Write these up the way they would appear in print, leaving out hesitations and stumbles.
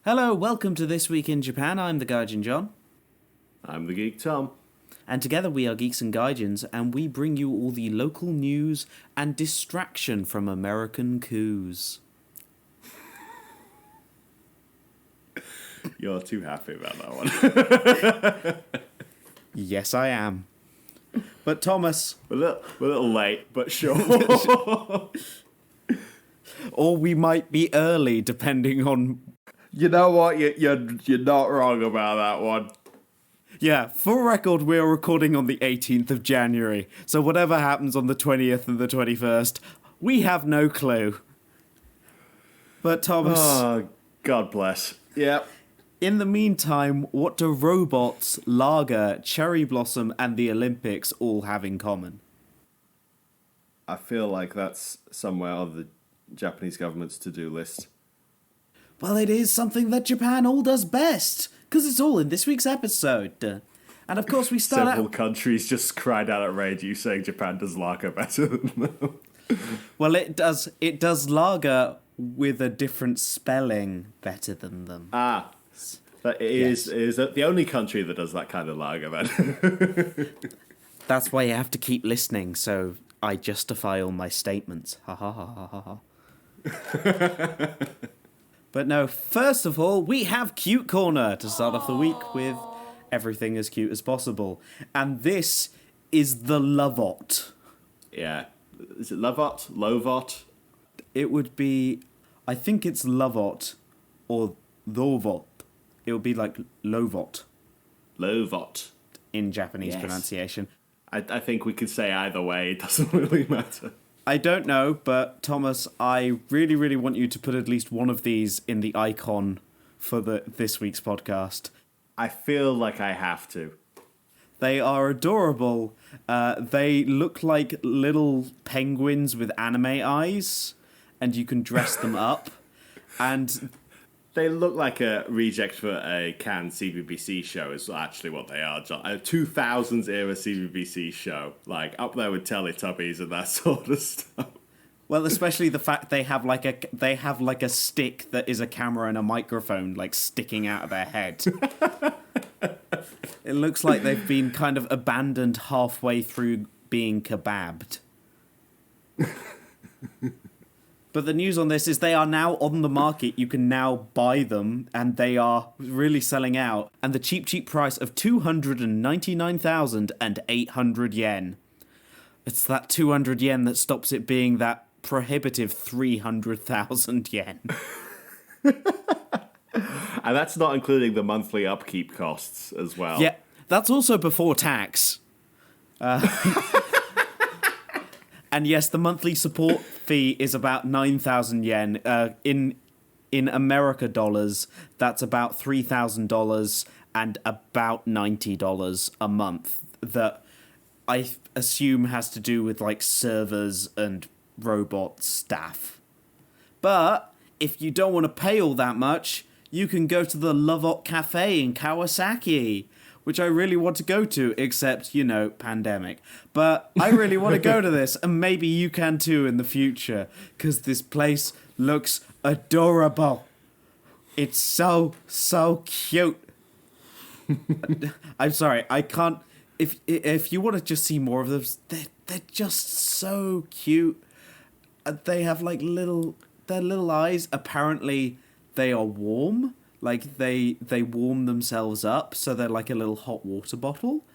Hello, welcome to This Week in Japan. I'm the Gaijin John. I'm the Geek Tom. And together we are Geeks and Gaijins, and we bring you all the local news and distraction from American coups. You're too happy about that one. Yes, I am. But Thomas... We're a little late, but sure. Or we might be early, depending on... You know what? You're not wrong about that one. Yeah, for record, we're recording on the 18th of January, so whatever happens on the 20th and the 21st, we have no clue. But Thomas... Oh, God bless. Yep. In the meantime, what do robots, lager, cherry blossom, and the Olympics all have in common? I feel like that's somewhere on the Japanese government's to-do list. Well, it is something that Japan all does best, because it's all in this week's episode. And of course we start Several countries just cried out at radio saying Japan does lager better than them. Well, it does lager with a different spelling better than them. Ah, that is the only country that does that kind of lager, then. That's why you have to keep listening, so I justify all my statements. Ha ha ha ha ha ha. But no, first of all, we have Cute Corner to start off the week with everything as cute as possible. And this is the Lovot. Yeah. Is it Lovot? Lovot? It would be, I think it's Lovot or Lovot. It would be like Lovot. Lovot. In Japanese pronunciation. I think we could say either way. It doesn't really matter. I don't know, but Thomas, I really, really want you to put at least one of these in the icon for this week's podcast. I feel like I have to. They are adorable. They look like little penguins with anime eyes, and you can dress them up. And they look like a reject for a canned CBBC show is actually what they are, John. A 2000s era CBBC show. Like, up there with Teletubbies and that sort of stuff. Well, especially the fact they have like a stick that is a camera and a microphone, like, sticking out of their head. It looks like they've been kind of abandoned halfway through being kebabbed. But the news on this is they are now on the market. You can now buy them, and they are really selling out. And the cheap price of 299,800 yen. It's that 200 yen that stops it being that prohibitive 300,000 yen. And that's not including the monthly upkeep costs as well. Yeah, that's also before tax. And yes, the monthly support fee is about 9,000 yen. In America dollars, that's about $3,000 and about $90 a month. That I assume has to do with like servers and robot staff. But if you don't want to pay all that much, you can go to the Lovot Cafe in Kawasaki, which I really want to go to, except, you know, pandemic. But I really want to go to this, and maybe you can too in the future, because this place looks adorable. It's so cute. I'm sorry, I can't... If you want to just see more of them, they're just so cute. They have, like, their little eyes. Apparently, they are warm. Like, they warm themselves up, so they're like a little hot water bottle.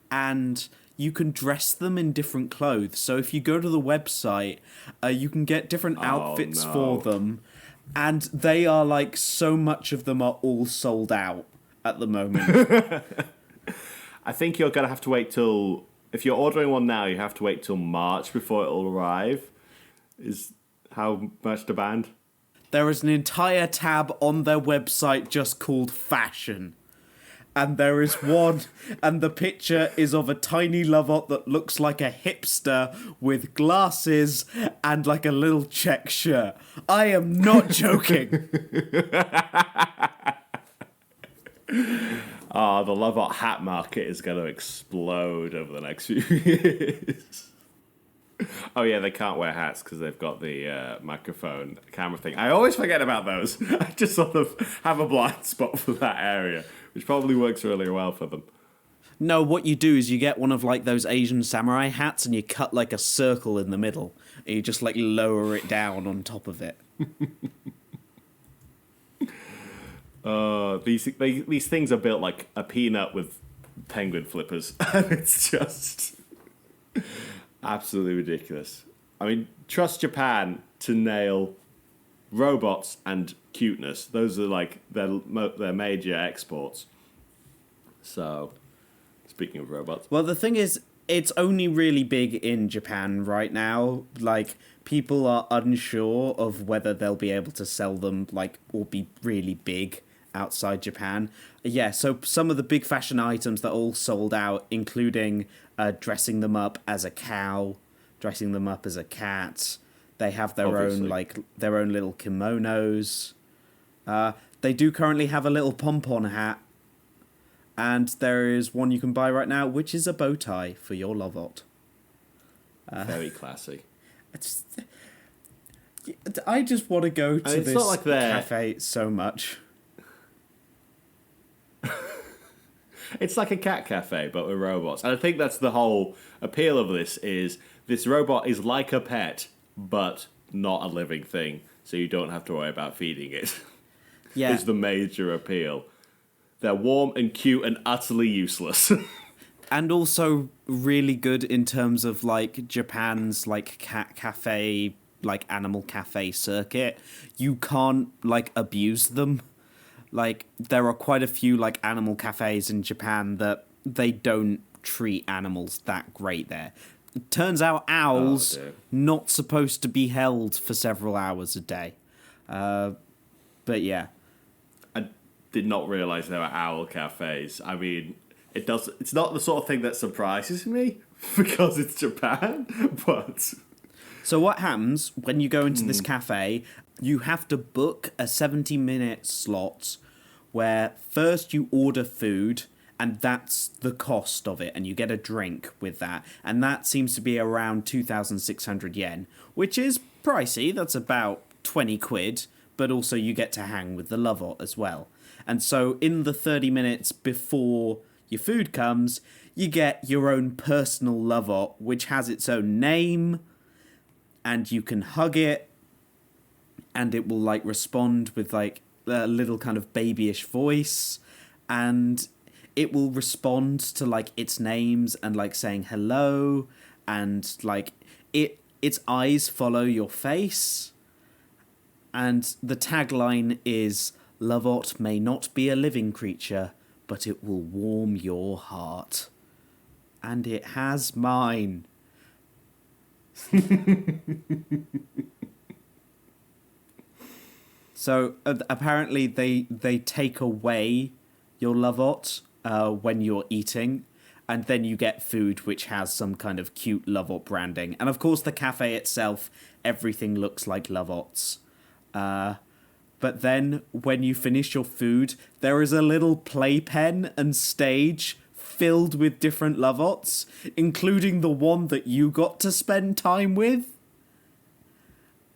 And you can dress them in different clothes. So if you go to the website, you can get different outfits for them. And they are like, so much of them are all sold out at the moment. I think you're going to have to wait till... If you're ordering one now, you have to wait till March before it'll arrive. Is how much demand? There is an entire tab on their website just called fashion. And there is one, and the picture is of a tiny Lovot that looks like a hipster with glasses and like a little check shirt. I am not joking. Oh, the Lovot hat market is going to explode over the next few years. Oh yeah, they can't wear hats because they've got the microphone camera thing. I always forget about those. I just sort of have a blind spot for that area, which probably works really well for them. No, what you do is you get one of like those Asian samurai hats and you cut like a circle in the middle and you just like lower it down on top of it. These things are built like a peanut with penguin flippers. It's just absolutely ridiculous. I mean, trust Japan to nail robots and cuteness. Those are like their major exports. So, speaking of robots. Well, the thing is, it's only really big in Japan right now. Like, people are unsure of whether they'll be able to sell them, like, or be really big outside Japan. Yeah, so some of the big fashion items that all sold out, including dressing them up as a cow, dressing them up as a cat. They have their own little kimonos. They do currently have a little pom-pom hat. And there is one you can buy right now, which is a bow tie for your lovot. Very classy. I just want to go to it's this not like cafe so much. It's like a cat cafe, but with robots. And I think that's the whole appeal of this robot is like a pet, but not a living thing. So you don't have to worry about feeding it. Yeah. Is the major appeal. They're warm and cute and utterly useless. And also really good in terms of like Japan's like cat cafe, like animal cafe circuit. You can't like abuse them. Like there are quite a few like animal cafes in Japan that they don't treat animals that great there. It turns out owls not supposed to be held for several hours a day. But yeah. I did not realize there were owl cafes. I mean, it's not the sort of thing that surprises me because it's Japan, but so what happens when you go into this cafe, you have to book a 70-minute slot where first you order food and that's the cost of it and you get a drink with that, and that seems to be around 2,600 yen, which is pricey. That's about 20 quid, but also you get to hang with the lovot as well. And so in the 30 minutes before your food comes, you get your own personal lovot, which has its own name, and you can hug it, and it will like respond with like a little kind of babyish voice, and it will respond to like its names and like saying hello, and like its eyes follow your face. And the tagline is, "Lovot may not be a living creature, but it will warm your heart." And it has mine. So apparently they take away your lovot when you're eating, and then you get food which has some kind of cute lovot branding. And of course the cafe itself, everything looks like lovots. But then when you finish your food, there is a little playpen and stage filled with different lovots, including the one that you got to spend time with.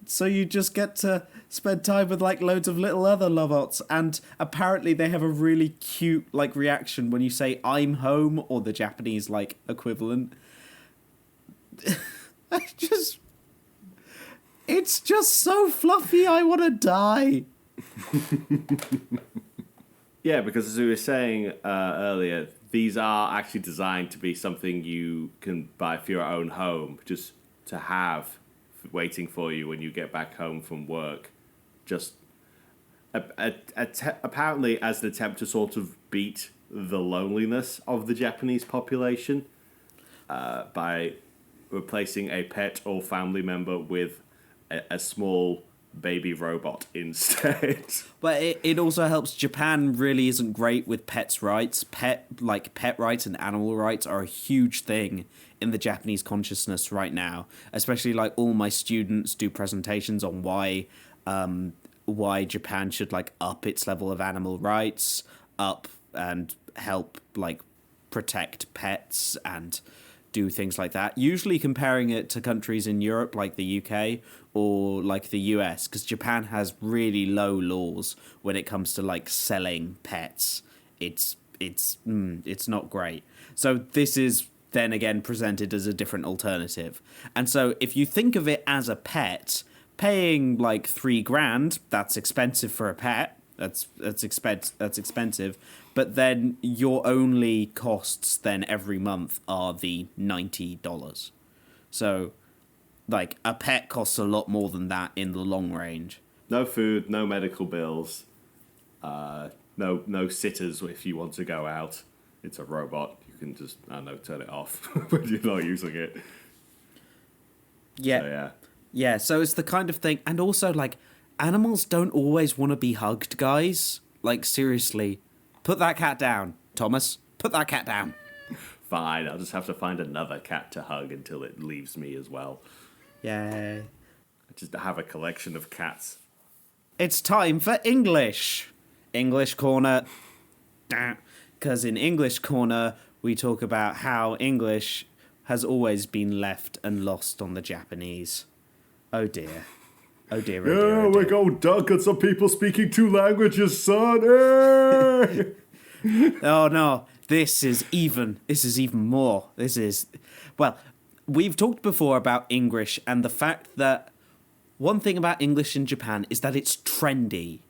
So you just get to spend time with like loads of little other lovots, and apparently they have a really cute like reaction when you say "I'm home" or the Japanese like equivalent. It's just so fluffy. I want to die. Yeah, because as we were saying earlier, these are actually designed to be something you can buy for your own home, just to have waiting for you when you get back home from work. Just apparently as an attempt to sort of beat the loneliness of the Japanese population by replacing a pet or family member with a small baby robot instead. But it also helps. Japan really isn't great with pets' rights. Pet rights and animal rights are a huge thing in the Japanese consciousness right now. Especially like all my students do presentations on why Japan should like up its level of animal rights, up and help like protect pets and do things like that. Usually comparing it to countries in Europe like the UK or like the US, because Japan has really low laws when it comes to like selling pets. It's not great. So this is then again presented as a different alternative. And so if you think of it as a pet, paying like $3,000, that's expensive for a pet. That's expensive. But then your only costs then every month are the $90. So like a pet costs a lot more than that in the long range. No food, no medical bills, no sitters if you want to go out. It's a robot. You can just, I don't know, turn it off when you're not using it. Yeah. So, yeah. Yeah, so it's the kind of thing. And also, like, animals don't always want to be hugged, guys. Like, seriously. Put that cat down, Thomas. Put that cat down. Fine, I'll just have to find another cat to hug until it leaves me as well. Yay. Just have a collection of cats. It's time for English. English Corner. Because in English Corner, we talk about how English has always been left and lost on the Japanese. Oh dear. Oh dear, oh dear, Yeah, oh we're dear. going dunk on some people speaking 2 languages, son. Hey! Oh no, this is even more. Well, we've talked before about English and the fact that one thing about English in Japan is that it's trendy,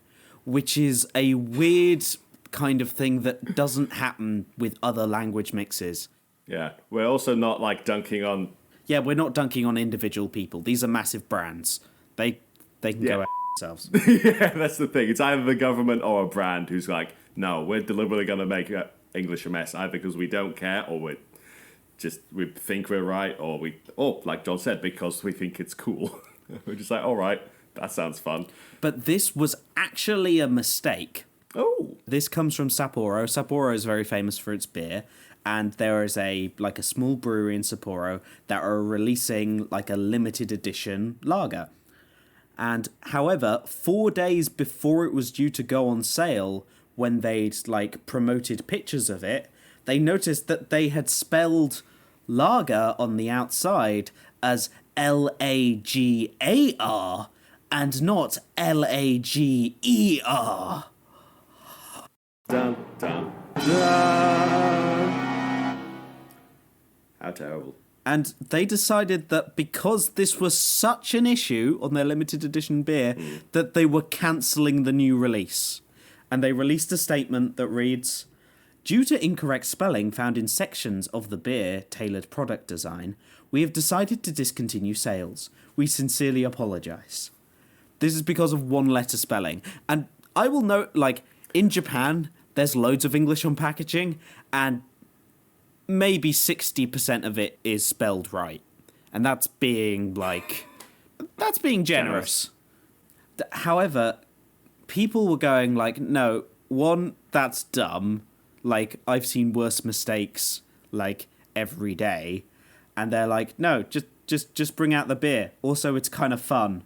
which is a weird kind of thing that doesn't happen with other language mixes. Yeah, we're also not like dunking on. Yeah, we're not dunking on individual people. These are massive brands. They can go at themselves. Yeah, that's the thing. It's either the government or a brand who's like, no, we're deliberately going to make English a mess, either because we don't care or we think we're right, or like John said, because we think it's cool. We're just like, all right, that sounds fun. But this was actually a mistake. Oh, This comes from Sapporo. Sapporo is very famous for its beer, and there is a small brewery in Sapporo that are releasing like a limited edition lager. And however, 4 days before it was due to go on sale, when they'd like promoted pictures of it, they noticed that they had spelled lager on the outside as Lagar and not Lager. dun, dun, dun. How terrible. And they decided that because this was such an issue on their limited edition beer, that they were cancelling the new release. And they released a statement that reads, "Due to incorrect spelling found in sections of the beer tailored product design, we have decided to discontinue sales. We sincerely apologise." This is because of one letter spelling. And I will note, like, in Japan, there's loads of English on packaging, and maybe 60% of it is spelled right. And that's being generous. However, people were going like, no, one, that's dumb. Like, I've seen worse mistakes, like, every day. And they're like, no, just bring out the beer. Also, it's kind of fun.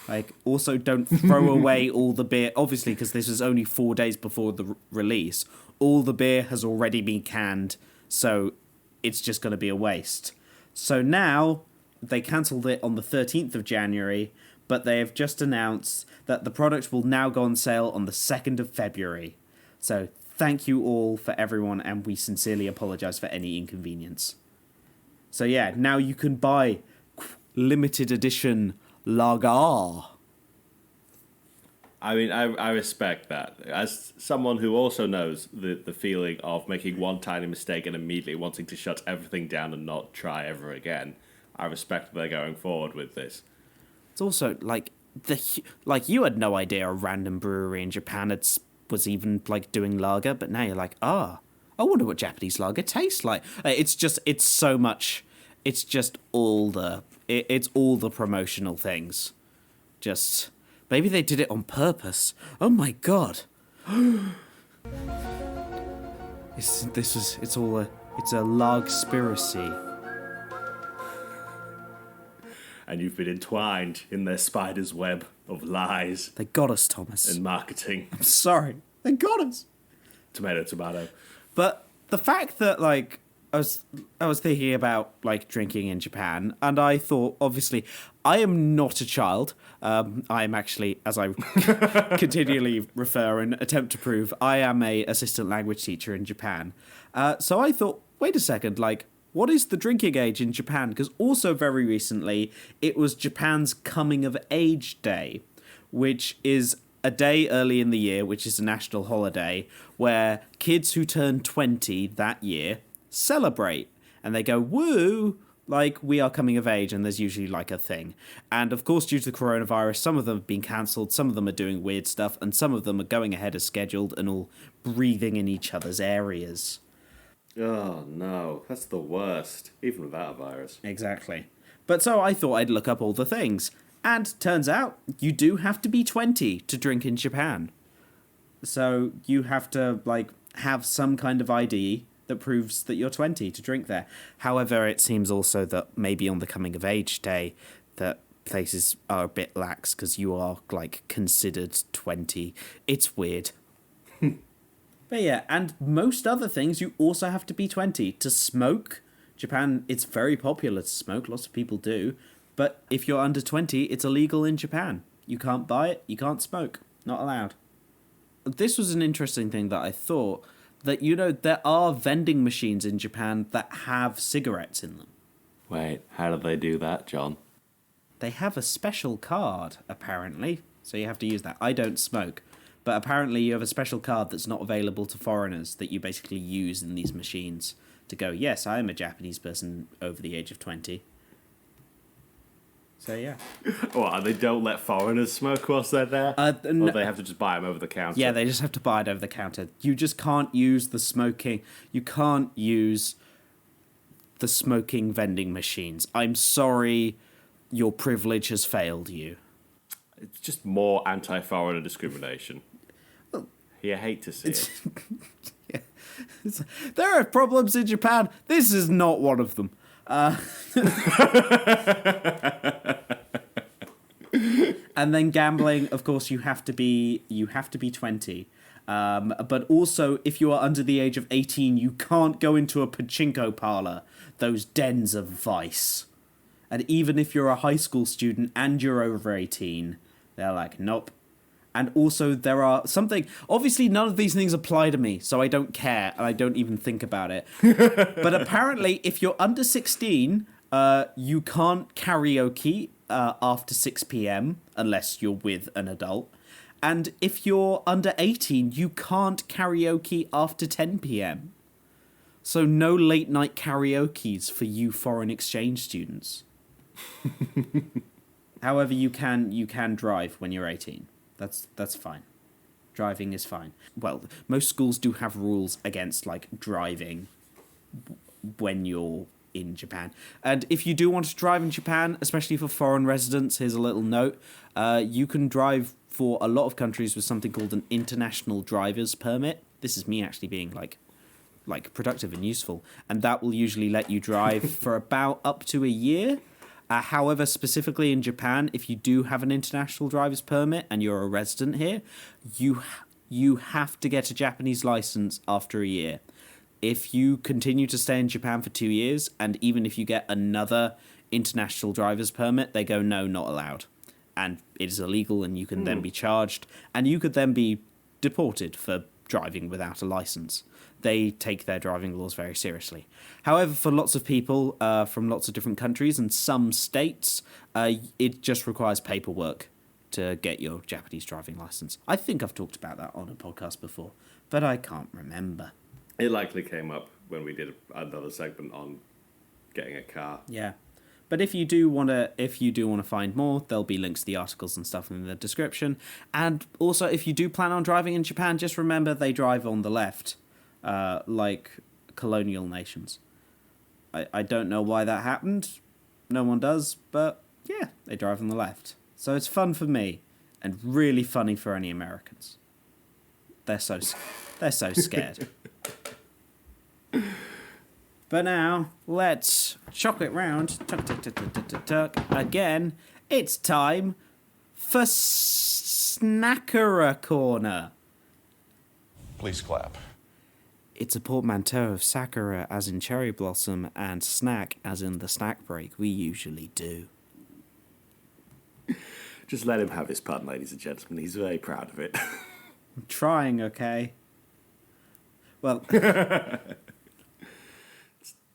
Like, also don't throw away all the beer. Obviously, because this was only 4 days before the release. All the beer has already been canned, so it's just going to be a waste. So now, they cancelled it on the 13th of January, but they have just announced that the product will now go on sale on the 2nd of February. So thank you all for everyone, and we sincerely apologise for any inconvenience. So yeah, now you can buy limited edition lager. I mean, I respect that. As someone who also knows the feeling of making one tiny mistake and immediately wanting to shut everything down and not try ever again, I respect that they're going forward with this. It's also like you had no idea a random brewery in Japan was even like doing lager, but now you're like, I wonder what Japanese lager tastes like. It's so much. It's just all the promotional things. Just maybe they did it on purpose. Oh my god. It's a lagspiracy. And you've been entwined in their spider's web of lies They got us, Thomas. and marketing. I'm sorry. They got us. Tomato, tomato. But the fact that, like, I was thinking about like drinking in Japan, and I thought, obviously, I am not a child. I am actually, as I continually refer and attempt to prove, I am a assistant language teacher in Japan. So I thought, wait a second, like, what is the drinking age in Japan? Because also very recently, it was Japan's Coming of Age Day, which is a day early in the year, which is a national holiday, where kids who turn 20 that year celebrate. And they go, woo, like, we are coming of age, and there's usually, like, a thing. And, of course, due to the coronavirus, some of them have been cancelled, some of them are doing weird stuff, and some of them are going ahead as scheduled and all breathing in each other's areas. Oh, no. That's the worst, even without a virus. Exactly. But so I thought I'd look up all the things. And turns out you do have to be 20 to drink in Japan. So you have to, like, have some kind of ID that proves that you're 20 to drink there. However, it seems also that maybe on the coming of age day that places are a bit lax because you are, like, considered 20. It's weird. But yeah, and most other things, you also have to be 20. To smoke, Japan, it's very popular to smoke. Lots of people do. But if you're under 20, it's illegal in Japan. You can't buy it, you can't smoke. Not allowed. This was an interesting thing that I thought, that, you know, there are vending machines in Japan that have cigarettes in them. Wait, how do they do that, John? They have a special card, apparently. So you have to use that. I don't smoke. But apparently you have a special card that's not available to foreigners that you basically use in these machines to go, yes, I am a Japanese person over the age of 20. So, yeah. What, and they don't let foreigners smoke whilst they're there? Or they have to just buy them over the counter? Yeah, they just have to buy it over the counter. You just can't use the smoking... You can't use the smoking vending machines. I'm sorry, your privilege has failed you. It's just more anti-foreigner discrimination. Well, you hate to see it. Yeah. There are problems in Japan. This is not one of them. And then gambling, of course, you have to be 20. But also, if you are under the age of 18, you can't go into a pachinko parlor, those dens of vice. And even if you're a high school student and you're over 18, they're like, nope. And also, there are something... Obviously, none of these things apply to me, so I don't care, and I don't even think about it. But apparently, if you're under 16, you can't karaoke after 6 p.m. unless you're with an adult. And if you're under 18, you can't karaoke after 10 p.m. So no late-night karaokes for you foreign exchange students. However, you can drive when you're 18. That's fine. Driving is fine. Well, most schools do have rules against, like, driving when you're in Japan. And if you do want to drive in Japan, especially for foreign residents, here's a little note. You can drive for a lot of countries with something called an international driver's permit. This is me actually being, like productive and useful. And that will usually let you drive for about up to a year. However, specifically in Japan, if you do have an international driver's permit and you're a resident here, you have to get a Japanese license after a year. If you continue to stay in Japan for 2 years, and even if you get another international driver's permit, they go, no, not allowed. And it is illegal, and you can then be charged, and you could then be deported for driving without a license. They take their driving laws very seriously. However, for lots of people from lots of different countries and some states, it just requires paperwork to get your Japanese driving license. I think I've talked about that on a podcast before, but I can't remember. It likely came up when we did another segment on getting a car. Yeah. But if you do want to find more, there'll be links to the articles and stuff in the description. And also, if you do plan on driving in Japan, just remember they drive on the left, like colonial nations. I don't know why that happened. No one does, but yeah, they drive on the left. So it's fun for me, and really funny for any Americans. They're so scared. But now, let's chuck it round. Tuck. Again, it's time for Snackera Corner. Please clap. It's a portmanteau of Sakura as in cherry blossom and snack as in the snack break we usually do. Just let him have his pun, ladies and gentlemen. He's very proud of it. I'm trying, okay? Well,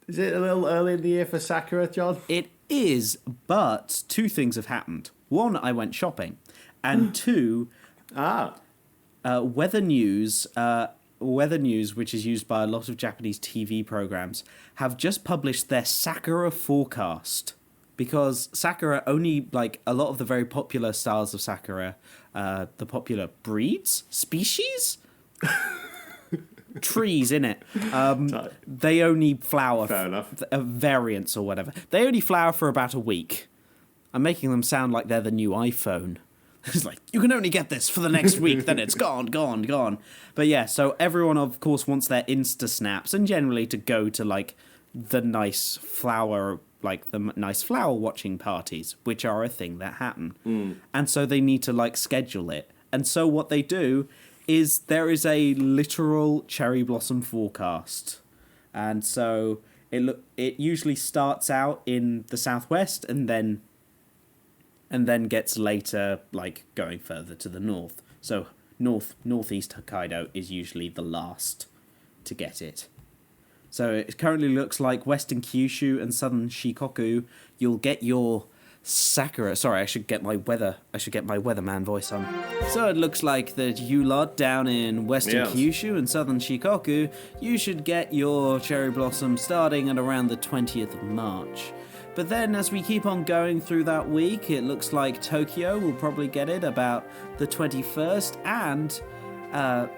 Is it a little early in the year for Sakura, John? it is, but two things have happened. One, I went shopping, and two, Weather News, which is used by a lot of Japanese TV programs, have just published their Sakura forecast. Because Sakura only, like, a lot of the very popular styles of Sakura, the popular breeds? Species? Trees, innit? They only flower... Fair enough. Variants or whatever. They only flower for about a week. I'm making them sound like they're the new iPhone. It's like, you can only get this for the next week, then it's gone. But yeah, so everyone, of course, wants their Insta snaps, and generally to go to, like, the nice flower watching parties, which are a thing that happen. And so they need to, like, schedule it. And so what they do is there is a literal cherry blossom forecast. And so it usually starts out in the southwest and then gets later, like, going further to the north. So northeast Hokkaido is usually the last to get it. So it currently looks like western Kyushu and southern Shikoku, you'll get your Sakura. Sorry, I should get my weatherman voice on. So it looks like that you lot down in western Kyushu and southern Shikoku, you should get your cherry blossom starting at around the 20th of March. But then as we keep on going through that week, it looks like Tokyo will probably get it about the 21st, and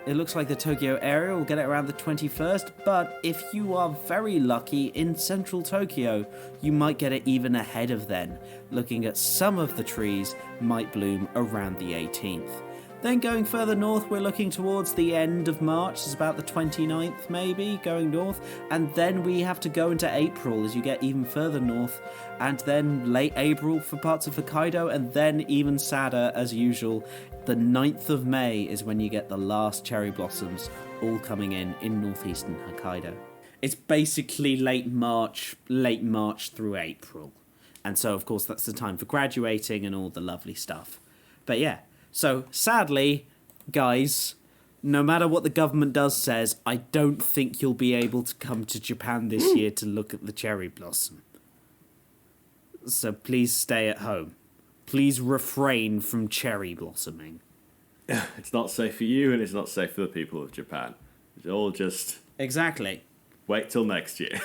it looks like the Tokyo area will get it around the 21st, but if you are very lucky in central Tokyo, you might get it even ahead of then. Looking at some of the trees might bloom around the 18th. Then going further north, we're looking towards the end of March. It's about the 29th, maybe, going north. And then we have to go into April as you get even further north. And then late April for parts of Hokkaido. And then even sadder, as usual, the 9th of May is when you get the last cherry blossoms all coming in northeastern Hokkaido. It's basically late March through April. And so, of course, that's the time for graduating and all the lovely stuff. But yeah. So, sadly, guys, no matter what the government says, I don't think you'll be able to come to Japan this year to look at the cherry blossom. So please stay at home. Please refrain from cherry blossoming. It's not safe for you, and it's not safe for the people of Japan. It's all just... Exactly. Wait till next year.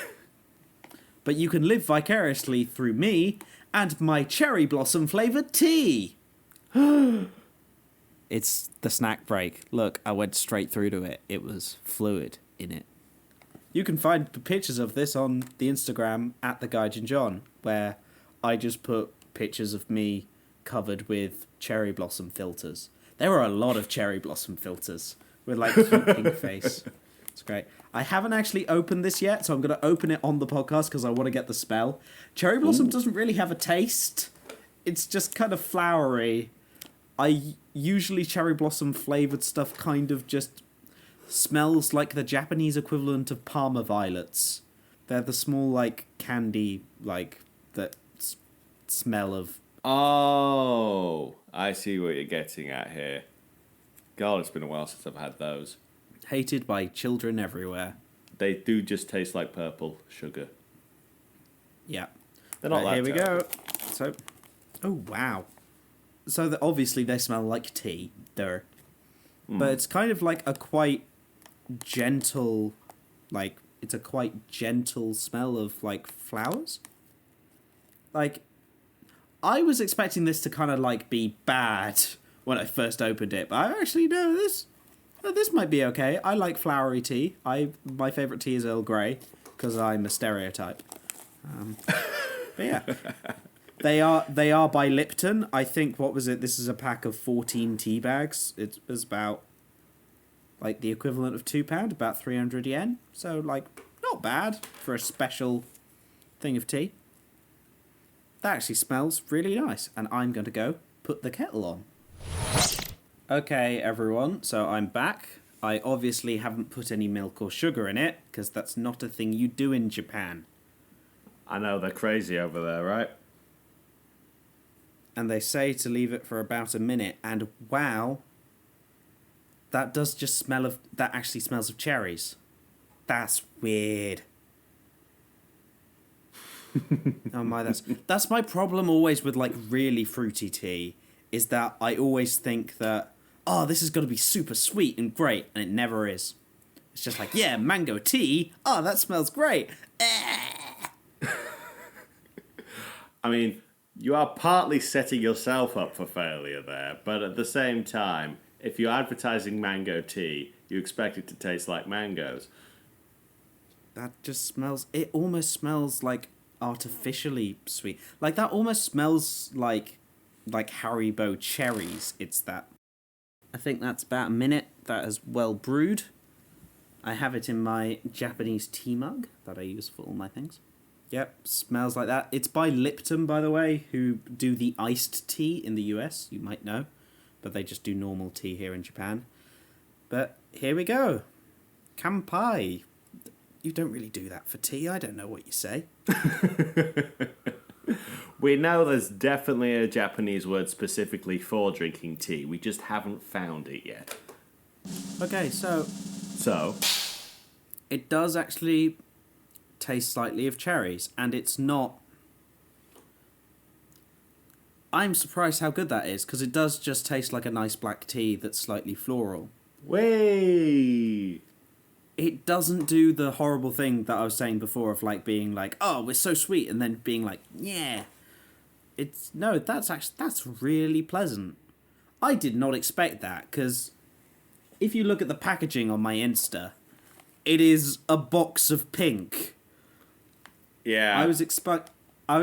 But you can live vicariously through me and my cherry blossom flavoured tea. It's the snack break. Look, I went straight through to it. It was fluid in it. You can find pictures of this on the Instagram at the Gaijin John, where I just put pictures of me covered with cherry blossom filters. There were a lot of cherry blossom filters with like cute pink face. It's great. I haven't actually opened this yet, so I'm going to open it on the podcast because I want to get the smell. Cherry blossom doesn't really have a taste. It's just kind of flowery. Usually cherry blossom flavoured stuff kind of just smells like the Japanese equivalent of Parma violets. They're the small, like, candy, like, that smell of... Oh, I see what you're getting at here. God, it's been a while since I've had those. Hated by children everywhere. They do just taste like purple sugar. Yeah. They're not that Here we terrible. go. So, oh, wow. So obviously they smell like tea, but it's kind of like a quite gentle, like, it's a quite gentle smell of, like, flowers. Like, I was expecting this to kind of, like, be bad when I first opened it, but I actually know this might be okay. I like flowery tea. My favourite tea is Earl Grey, because I'm a stereotype. But yeah. They are by Lipton. I think, what was it? This is a pack of 14 tea bags. It was about, like, the equivalent of £2, about 300 yen. So, like, not bad for a special thing of tea. That actually smells really nice. And I'm going to go put the kettle on. Okay, everyone. So I'm back. I obviously haven't put any milk or sugar in it, because that's not a thing you do in Japan. I know, they're crazy over there, right? And they say to leave it for about a minute, and wow, that does just smell of... That actually smells of cherries. That's weird. Oh my, that's my problem always with like really fruity tea, is that I always think that, oh, this is going to be super sweet and great, and it never is. It's just like, yeah, mango tea. Oh, that smells great. I mean, you are partly setting yourself up for failure there, but at the same time, if you're advertising mango tea, you expect it to taste like mangoes. That just smells... It almost smells like artificially sweet. Like, that almost smells like Haribo cherries. It's that. I think that's about a minute. That is well brewed. I have it in my Japanese tea mug that I use for all my things. Yep, smells like that. It's by Lipton, by the way, who do the iced tea in the US, you might know. But they just do normal tea here in Japan. But here we go. Kampai. You don't really do that for tea. I don't know what you say. We know there's definitely a Japanese word specifically for drinking tea. We just haven't found it yet. Okay, so it does actually taste slightly of cherries, and it's not... I'm surprised how good that is, because it does just taste like a nice black tea that's slightly floral. Way! It doesn't do the horrible thing that I was saying before of like being like, oh, we're so sweet, and then being like, yeah. It's... No, that's really pleasant. I did not expect that, because if you look at the packaging on my Insta, it is a box of pink. Yeah. I was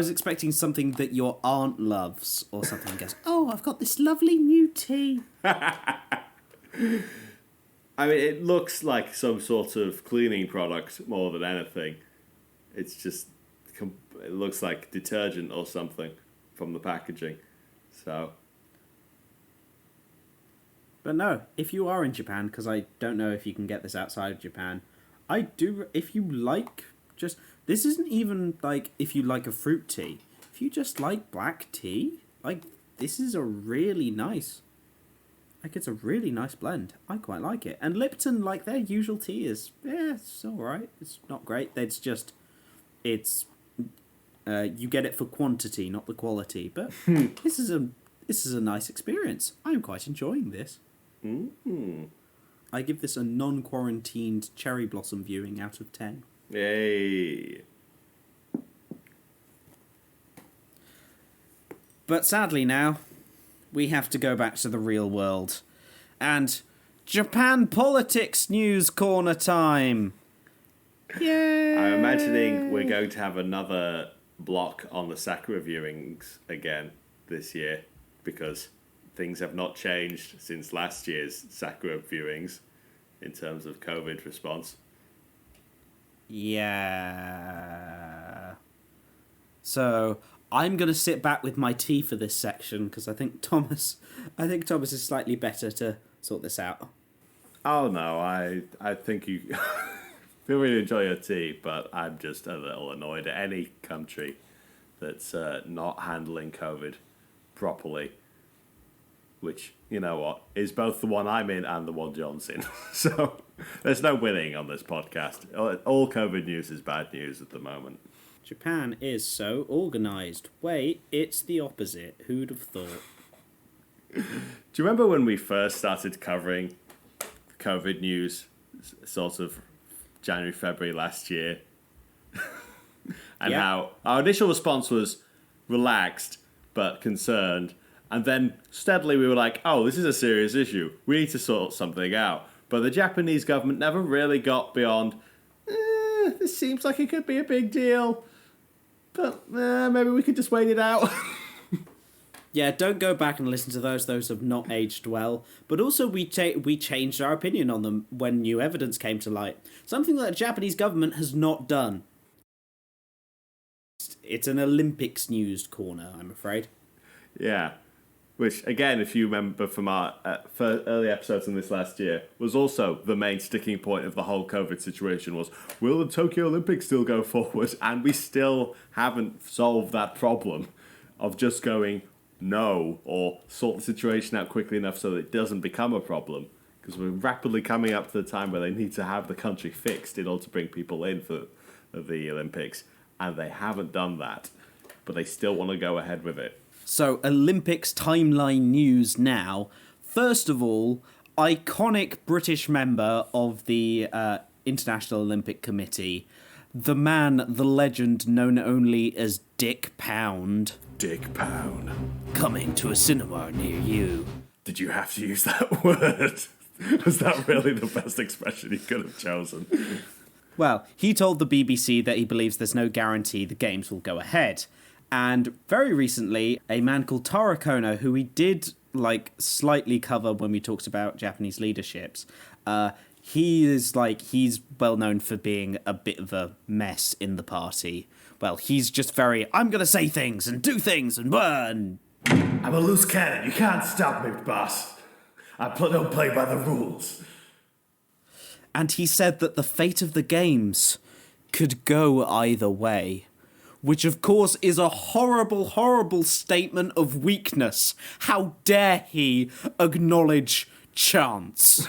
expecting something that your aunt loves, or something, and goes, oh, I've got this lovely new tea. I mean, it looks like some sort of cleaning product more than anything. It's just... It looks like detergent or something from the packaging. So... But no, if you are in Japan, because I don't know if you can get this outside of Japan, I do... If you like just... This isn't even like if you like a fruit tea. If you just like black tea, like, this is a really nice... Like, it's a really nice blend. I quite like it. And Lipton, like, their usual tea is... Yeah, it's alright. It's not great. It's just... It's... you get it for quantity, not the quality. But this is a nice experience. I'm quite enjoying this. Mm-hmm. I give this a non-quarantined cherry blossom viewing out of 10. Yay. But sadly now, we have to go back to the real world. And Japan politics news corner time. Yay! I'm imagining we're going to have another block on the Sakura viewings again this year, because things have not changed since last year's Sakura viewings in terms of COVID response. Yeah. So I'm gonna sit back with my tea for this section, because I think Thomas is slightly better to sort this out. Oh no, I think you feel really enjoy your tea, but I'm just a little annoyed at any country that's not handling COVID properly. Which, you know what, is both the one I'm in and the one John's in. So there's no winning on this podcast. All COVID news is bad news at the moment. Japan is so organised. Wait, it's the opposite. Who'd have thought? Do you remember when we first started covering COVID news, sort of January, February last year? And how our initial response was relaxed but concerned. And then steadily we were like, oh, this is a serious issue. We need to sort something out. But the Japanese government never really got beyond, this seems like it could be a big deal. But maybe we could just wait it out. Yeah, don't go back and listen to those. Those have not aged well. But also we changed our opinion on them when new evidence came to light. Something that the Japanese government has not done. It's an Olympics news corner, I'm afraid. Yeah. Which, again, if you remember from our early episodes in this last year, was also the main sticking point of the whole COVID situation was, will the Tokyo Olympics still go forward? And we still haven't solved that problem of just going no, or sort the situation out quickly enough so that it doesn't become a problem. Because we're rapidly coming up to the time where they need to have the country fixed in order to bring people in for the Olympics. And they haven't done that. But they still want to go ahead with it. So, Olympics timeline news now. First of all, iconic British member of the International Olympic Committee, the man, the legend, known only as Dick Pound. Dick Pound. Coming to a cinema near you. Did you have to use that word? Was that really the best expression he could have chosen? Well, he told the BBC that he believes there's no guarantee the games will go ahead. And very recently, a man called Taro Kono, who we did slightly cover when we talked about Japanese leaderships, he's well known for being a bit of a mess in the party. Well, he's just I'm going to say things and do things and burn. I'm a loose cannon. You can't stop me, boss. I don't play by the rules. And he said that the fate of the games could go either way. Which, of course, is a horrible, horrible statement of weakness. How dare he acknowledge chance?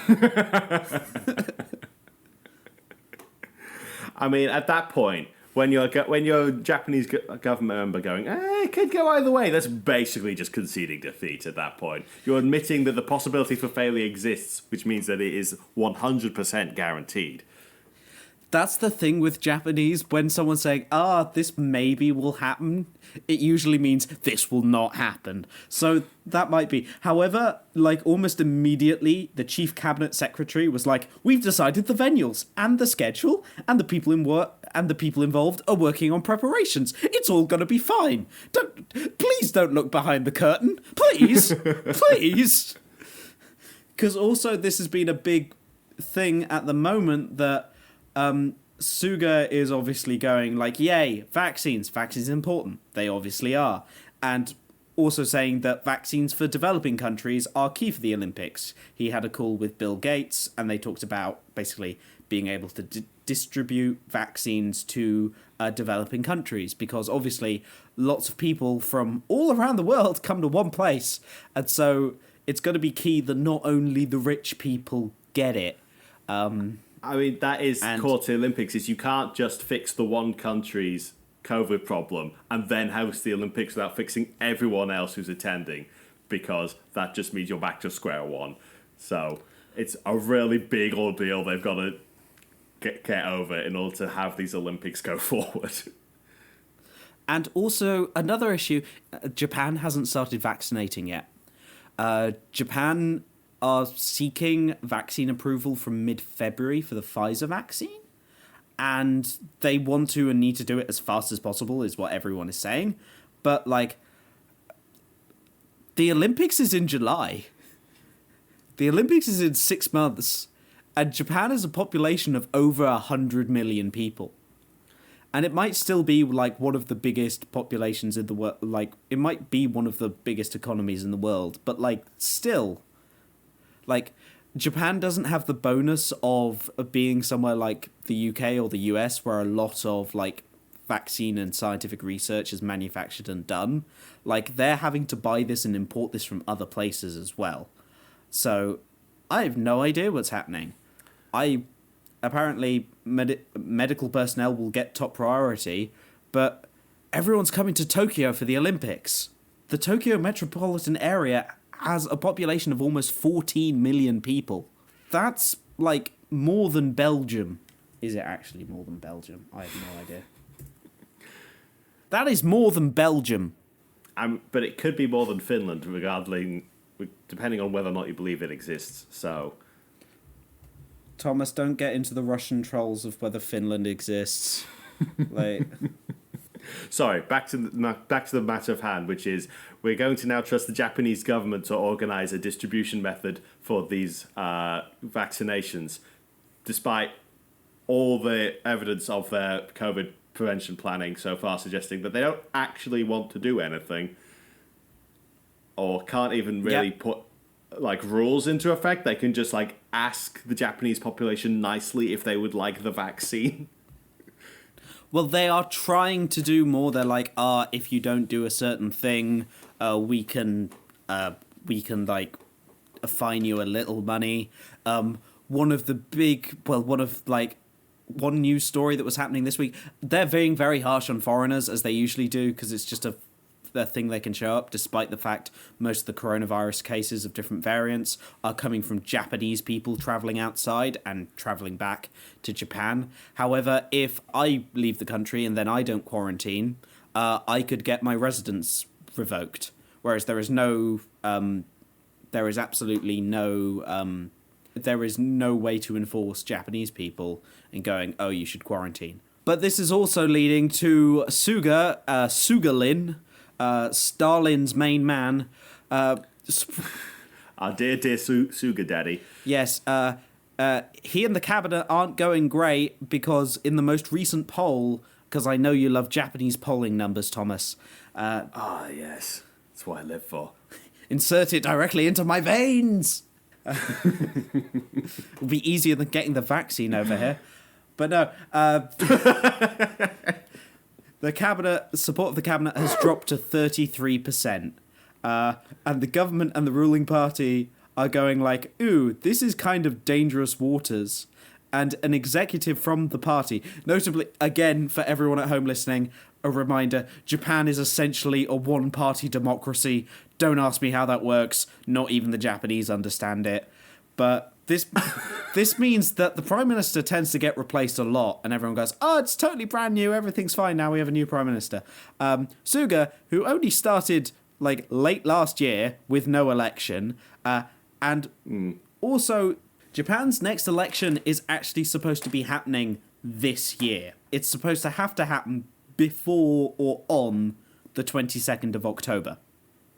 I mean, at that point, when you're a Japanese government member going, it could go either way, that's basically just conceding defeat at that point. You're admitting that the possibility for failure exists, which means that it is 100% guaranteed. That's the thing with Japanese. When someone's saying, this maybe will happen, it usually means this will not happen. So that might be. However, almost immediately, the chief cabinet secretary was like, we've decided the venues and the schedule and the people involved are working on preparations. It's all going to be fine. Please don't look behind the curtain. Please. Please. Because also this has been a big thing at the moment that Suga is obviously going yay, vaccines are important. They obviously are. And also saying that vaccines for developing countries are key for the Olympics. He had a call with Bill Gates and they talked about basically being able to distribute vaccines to developing countries because obviously lots of people from all around the world come to one place. And so it's going to be key that not only the rich people get it. I mean, that is core to the Olympics, is you can't just fix the one country's COVID problem and then host the Olympics without fixing everyone else who's attending, because that just means you're back to square one. So it's a really big ordeal they've got to get over in order to have these Olympics go forward. And also, another issue, Japan hasn't started vaccinating yet. Japan are seeking vaccine approval from mid-February for the Pfizer vaccine. And they want to and need to do it as fast as possible, is what everyone is saying. But, the Olympics is in July. The Olympics is in 6 months. And Japan has a population of over 100 million people. And it might still be, one of the biggest populations in the world. It might be one of the biggest economies in the world. But, still... Japan doesn't have the bonus of being somewhere like the UK or the US where a lot of, vaccine and scientific research is manufactured and done. They're having to buy this and import this from other places as well. So, I have no idea what's happening. Apparently, medical personnel will get top priority, but everyone's coming to Tokyo for the Olympics. The Tokyo metropolitan area has a population of almost 14 million people. That's, more than Belgium. Is it actually more than Belgium? I have no idea. That is more than Belgium. But it could be more than Finland, depending on whether or not you believe it exists. So, Thomas, don't get into the Russian trolls of whether Finland exists. Sorry, back to the matter of hand, which is we're going to now trust the Japanese government to organise a distribution method for these vaccinations, despite all the evidence of their COVID prevention planning so far suggesting that they don't actually want to do anything. or can't even really put like rules into effect. They can just like ask the Japanese population nicely if they would like the vaccine. Well, they are trying to do more. They're like, if you don't do a certain thing, we can like fine you a little money. One news story that was happening this week, they're being very harsh on foreigners, as they usually do, because it's just a thing they can show up, despite the fact most of the coronavirus cases of different variants are coming from Japanese people traveling outside and traveling back to Japan. However, if I leave the country and then I don't quarantine, I could get my residence revoked. Whereas there is absolutely no there is no way to enforce Japanese people in going, oh, you should quarantine. But this is also leading to Sugalin, Stalin's main man. Our dear Sugar Daddy. Yes, he and the cabinet aren't going great because in the most recent poll, because I know you love Japanese polling numbers, Thomas. Yes. That's what I live for. Insert it directly into my veins. It'll be easier than getting the vaccine over here. But no, the support of the cabinet has dropped to 33%. And the government and the ruling party are going like, ooh, this is kind of dangerous waters. And an executive from the party, notably, again, for everyone at home listening, a reminder, Japan is essentially a one-party democracy. Don't ask me how that works. Not even the Japanese understand it. But this means that the Prime Minister tends to get replaced a lot, and everyone goes, oh, it's totally brand new, everything's fine, now we have a new Prime Minister. Suga, who only started like late last year with no election, also Japan's next election is actually supposed to be happening this year. It's supposed to happen before or on the 22nd of October.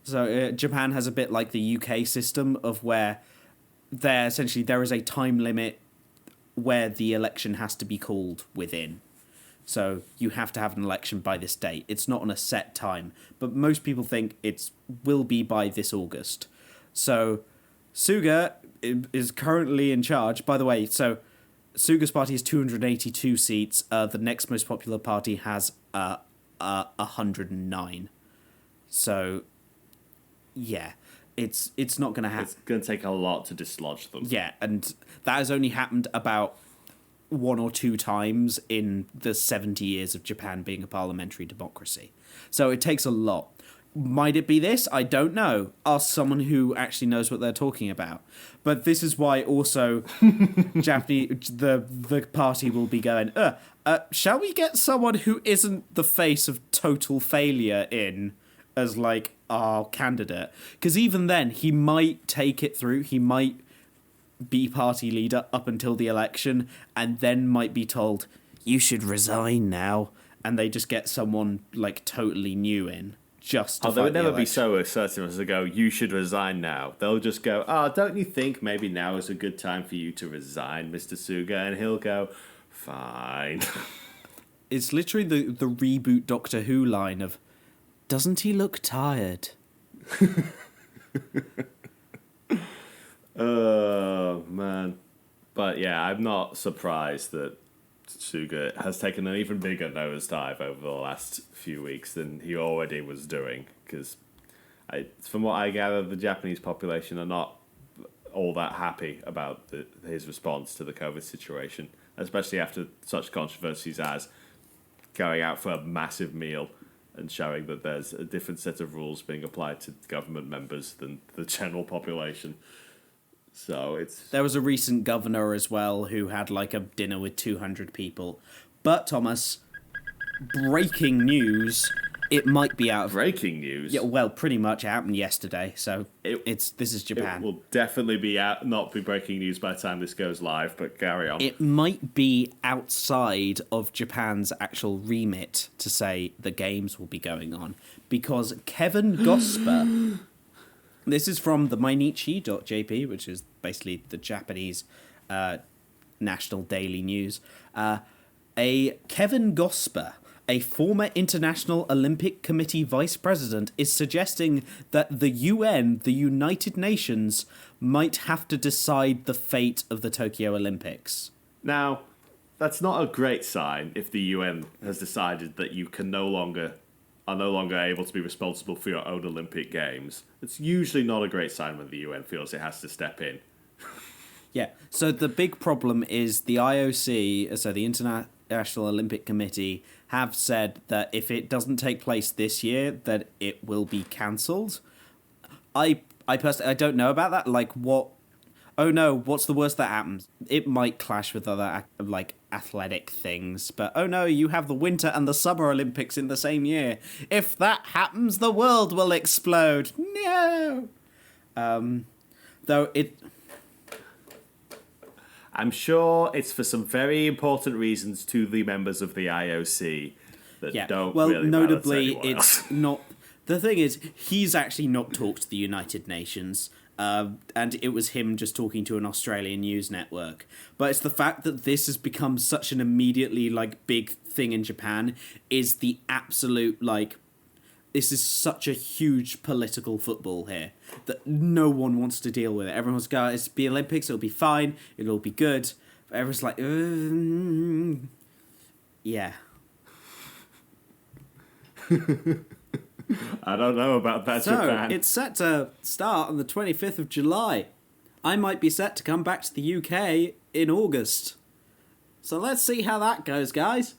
So Japan has a bit like the UK system of where there is a time limit where the election has to be called within. So you have to have an election by this date. It's not on a set time, but most people think it will be by this August. So Suga is currently in charge. By the way, so Suga's party has 282 seats. The next most popular party has 109. So, yeah, it's not going to happen. It's going to take a lot to dislodge them. Yeah, and that has only happened about 1 or 2 times in the 70 years of Japan being a parliamentary democracy. So it takes a lot. Might it be this? I don't know. Ask someone who actually knows what they're talking about. But this is why also the party will be going, shall we get someone who isn't the face of total failure in as like our candidate? Because even then, he might take it through. He might be party leader up until the election and then might be told, you should resign now. And they just get someone like totally new in. They would never be so assertive as to go, you should resign now. They'll just go, don't you think maybe now is a good time for you to resign, Mr. Suga? And he'll go, fine. It's literally the reboot Doctor Who line of, doesn't he look tired? Oh, man. But yeah, I'm not surprised that Suga has taken an even bigger nosedive over the last few weeks than he already was doing, because from what I gather, the Japanese population are not all that happy about his response to the COVID situation, especially after such controversies as going out for a massive meal and showing that there's a different set of rules being applied to government members than the general population. So there was a recent governor as well who had like a dinner with 200 people. But Thomas, breaking news, it might be out of breaking news. Yeah, well, pretty much it happened yesterday. So this is Japan. It will definitely be not be breaking news by the time this goes live. But carry on. It might be outside of Japan's actual remit to say the games will be going on because Kevin Gosper. This is from the Mainichi.jp, which is basically the Japanese national daily news. A Kevin Gosper, A former International Olympic Committee vice president is suggesting that the UN, the United Nations, might have to decide the fate of the Tokyo Olympics. Now, that's not a great sign if the UN has decided that you are no longer able to be responsible for your own Olympic Games. It's usually not a great sign when the UN feels it has to step in. Yeah, so the big problem is the IOC, so the International Olympic Committee, have said that if it doesn't take place this year, that it will be cancelled. I personally, I don't know about that. Like, what? Oh no, what's the worst that happens? It might clash with other, like, athletic things, but oh no, you have the Winter and the Summer Olympics in the same year. If that happens, the world will explode. No! Though it... I'm sure it's for some very important reasons to the members of the IOC that don't really notably, matter to anyone it's else. not... The thing is, he's actually not talked to the United Nations, and it was him just talking to an Australian news network. But it's the fact that this has become such an immediately, like, big thing in Japan is the absolute, like... This is such a huge political football here that no one wants to deal with it. Everyone's going, it's the Olympics, it'll be fine, it'll all be good. But everyone's like, yeah. I don't know about that, So, Japan. it's set to start on the 25th of July. I might be set to come back to the UK in August. So let's see how that goes, guys.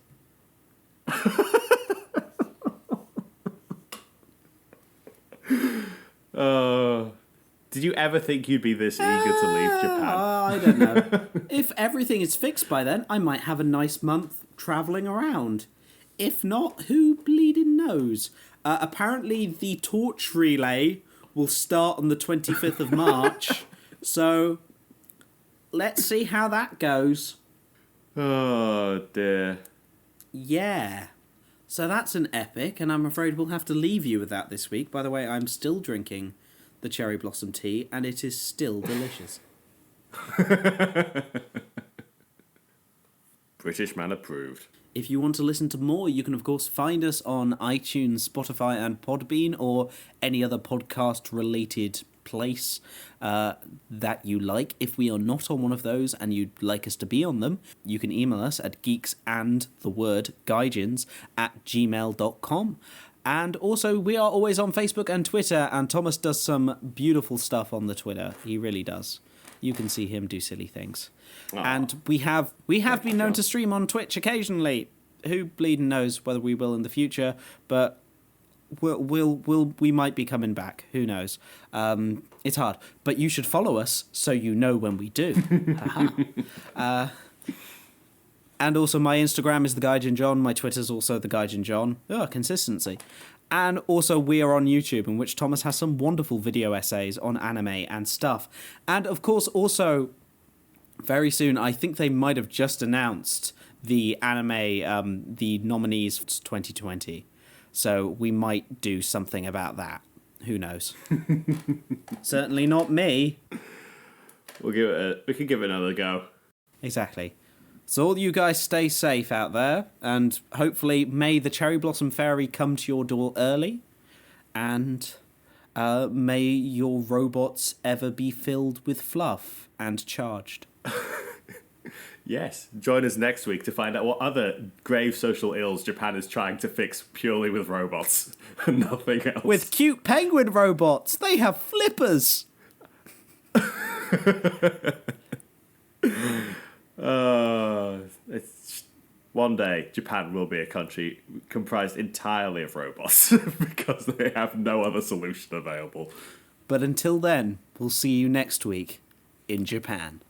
Did you ever think you'd be this eager to leave Japan? I don't know. If everything is fixed by then, I might have a nice month travelling around. If not, who bleeding knows? Apparently, the torch relay will start on the 25th of March. So, let's see how that goes. Oh, dear. Yeah. So that's an epic, and I'm afraid we'll have to leave you with that this week. By the way, I'm still drinking the cherry blossom tea, and it is still delicious. British man approved. If you want to listen to more, you can, of course, find us on iTunes, Spotify, and Podbean, or any other podcast-related place that you like. If we are not on one of those and you'd like us to be on them, you can email us at geeksandtheWordGaijins@gmail.com. And also, we are always on Facebook and Twitter, and Thomas does some beautiful stuff on the Twitter. He really does. You can see him do silly things. Aww. And we have been known to stream on Twitch occasionally. Who bleeding knows whether we will in the future, but we might be coming back. Who knows? It's hard, but you should follow us so you know when we do. And also, my Instagram is the Gaijin John. My Twitter's also the Gaijin John. Oh, consistency. And also, we are on YouTube, in which Thomas has some wonderful video essays on anime and stuff. And of course, also, very soon, I think they might have just announced the anime, the nominees for 2020. So we might do something about that. Who knows? Certainly not me. We can give it another go. Exactly. So all you guys stay safe out there, and hopefully may the Cherry Blossom Fairy come to your door early, and may your robots ever be filled with fluff and charged. Yes, join us next week to find out what other grave social ills Japan is trying to fix purely with robots and nothing else. With cute penguin robots, they have flippers. It's one day Japan will be a country comprised entirely of robots because they have no other solution available. But until then, we'll see you next week in Japan.